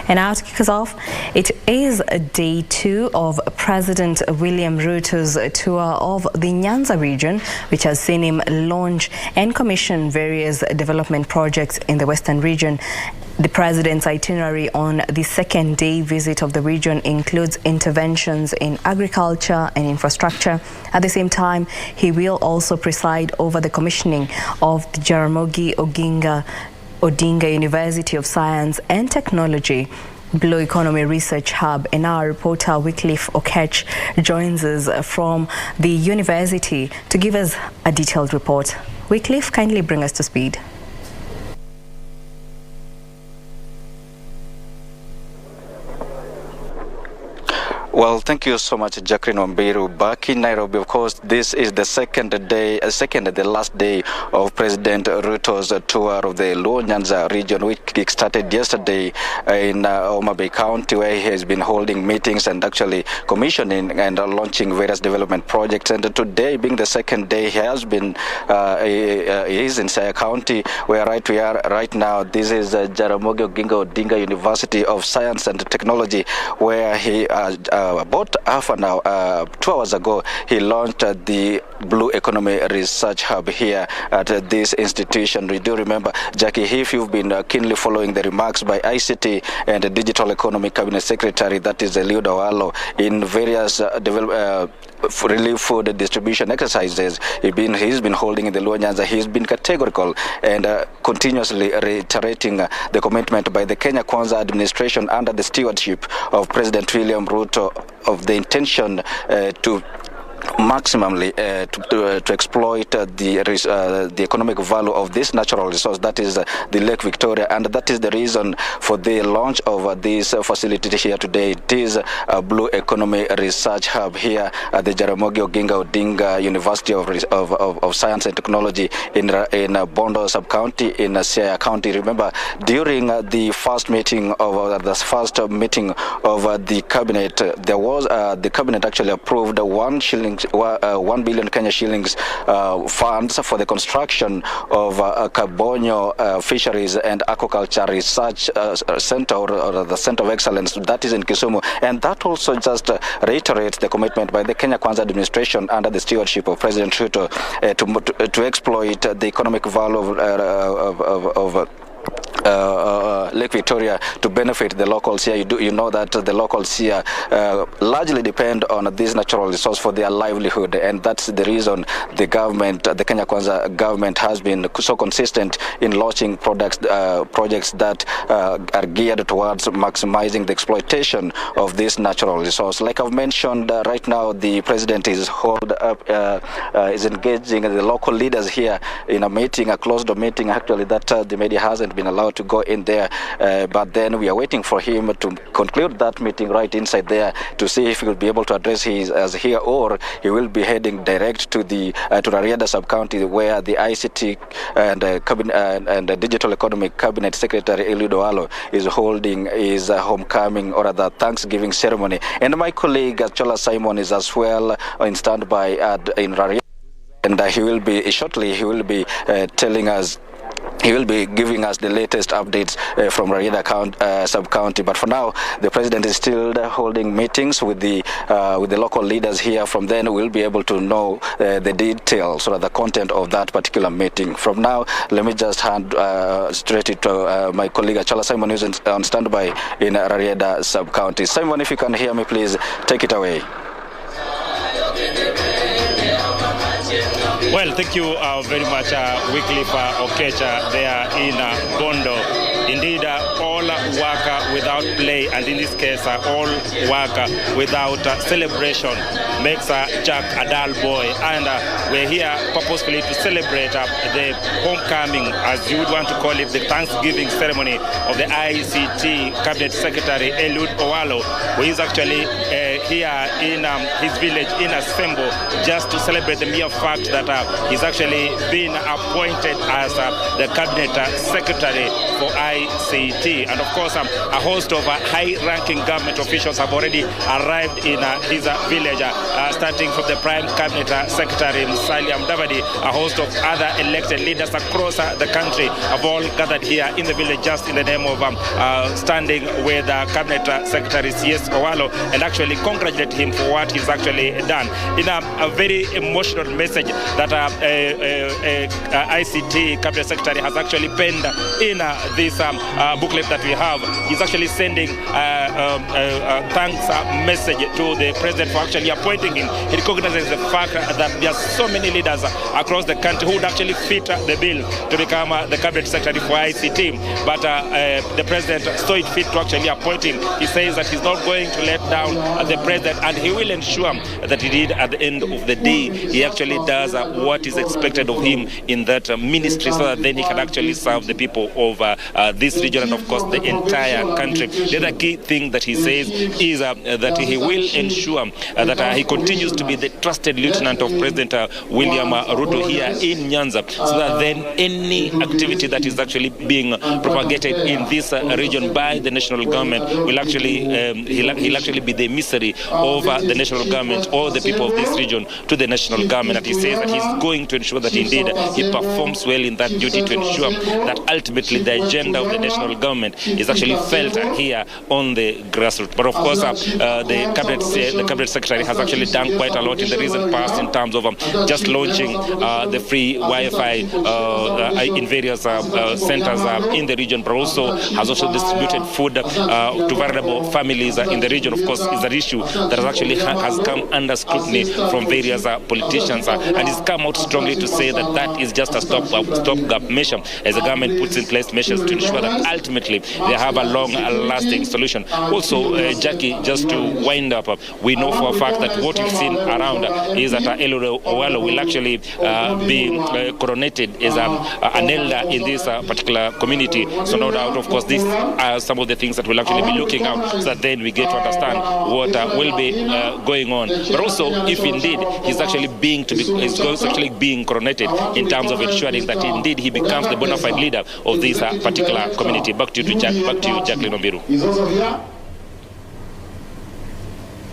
And now to kick us off, it is day 2 of President William Ruto's tour of the Nyanza region, which has seen him launch and commission various development projects in the western region. The president's itinerary on the second day visit of the region includes interventions in agriculture and infrastructure. At the same time, he will also preside over the commissioning of the Jaramogi Odinga University of Science and Technology Blue Economy Research Hub. And our reporter Wycliffe Okech joins us from the university to give us a detailed report. Wycliffe, kindly bring us to speed. Well, thank you so much, Jacqueline Wambiru. Back in Nairobi, of course, this is the the last day of President Ruto's tour of the Luo Nyanza region, which started yesterday in Homa Bay County, where he has been holding meetings and actually commissioning and launching various development projects. And today, being the second day, he has been he is in Siaya County, where we are right now. This is Jaramogi Odinga University of Science and Technology, where he about half an hour, 2 hours ago, he launched the Blue Economy Research Hub here at this institution. We do remember, Jackie, if you've been keenly following the remarks by ICT and Digital Economy Cabinet Secretary, that is laud in various relief food distribution exercises he's been holding in the Luo Nyanza. He's been categorical and continuously reiterating the commitment by the Kenya Kwanza administration under the stewardship of President William Ruto of the intention to maximally to exploit the economic value of this natural resource, that is the Lake Victoria, and that is the reason for the launch of this facility here today. It is a Blue Economy Research Hub here at the Jaramogi Odinga University of Science and Technology in Bondo sub-county in Siaya County. Remember, during the first meeting of the cabinet, there was the cabinet actually approved 1 billion Kenya shillings funds for the construction of Carbonio Fisheries and Aquaculture Research Center, or the Center of Excellence, that is in Kisumu. And that also just reiterates the commitment by the Kenya Kwanza administration under the stewardship of President Ruto to exploit the economic value of Lake Victoria to benefit the locals here. You know that the locals here largely depend on this natural resource for their livelihood, and that's the reason the government, the Kenya Kwanza government, has been so consistent in launching projects that are geared towards maximizing the exploitation of this natural resource. Like I've mentioned, right now the president is is engaging the local leaders here in a meeting, a closed meeting actually, that the media hasn't been allowed to go in there, but then we are waiting for him to conclude that meeting right inside there to see if he will be able to address us here, or he will be heading direct to the Rarieda sub-county, where the ICT and Digital Economy Cabinet Secretary Eliud is holding his homecoming, or rather Thanksgiving ceremony. And my colleague Chola Simon is as well in standby in Rarieda, and he will be he will be giving us the latest updates from Rarieda sub-county. But for now, the president is still holding meetings with the local leaders here. From then, we'll be able to know the details or the content of that particular meeting. From now, let me just hand straight it to my colleague Chola Simon, who's on standby in Rarieda sub-county. Simon, if you can hear me, please take it away. Well, thank you very much, Wycliffe Okech, there in Bondo. Indeed, all work without play, and in this case, all work without celebration makes Jack a dull boy. And we're here purposefully to celebrate the homecoming, as you would want to call it, the Thanksgiving ceremony of the ICT Cabinet Secretary Eliud Owalo, who is actually here in his village in Asembo, just to celebrate the mere fact that he's actually been appointed as the Cabinet Secretary for ICT. And of course, a host of high-ranking government officials have already arrived in his village, starting from the Prime Cabinet Secretary Musalia Mudavadi. A host of other elected leaders across the country have all gathered here in the village just in the name of standing with Cabinet Secretary C.S. Owalo and actually congratulate him for what he's actually done. In a very emotional message that ICT Cabinet Secretary has actually penned in this booklet that we have, he's actually sending thanks message to the president for actually appointing him. He recognizes the fact that there are so many leaders across the country who would actually fit the bill to become the cabinet secretary for ICT, but the president saw it fit to actually appoint him. He says that he's not going to let down the president, and he will ensure that he did at the end of the day he actually does what is expected of him in that ministry, so that then he can actually serve the people of this region and of course the entire country. The other key thing that he says is that he will ensure that he continues to be the trusted lieutenant of President William Ruto here in Nyanza, so that then any activity that is actually being propagated in this region by the national government will actually he'll actually be the emissary of the national government or the people of this region to the national government. And he says that he's going to ensure that indeed he performs well in that duty to ensure that ultimately the agenda of the national government is actually felt here on the grassroots. But of course, the cabinet secretary has actually done quite a lot in the recent past in terms of just launching the free Wi-Fi in various centers in the region, but also has also distributed food to vulnerable families in the region. Of course, is an issue that has actually has come under scrutiny from various politicians, and he's come out strongly to say that that is just a stopgap measure as the government puts in place measures to ensure that ultimately they have a long-lasting solution. Also, Jackie, just to wind up, we know for a fact that what we've seen around is that Laud will actually be coronated as an elder in this particular community. So no doubt, of course, these are some of the things that we'll actually be looking out, so that then we get to understand what will be going on. But also, if indeed he's actually being coronated in terms of ensuring that indeed he becomes the bona fide leader of this particular community. Back to you, Jacqueline Ombiru.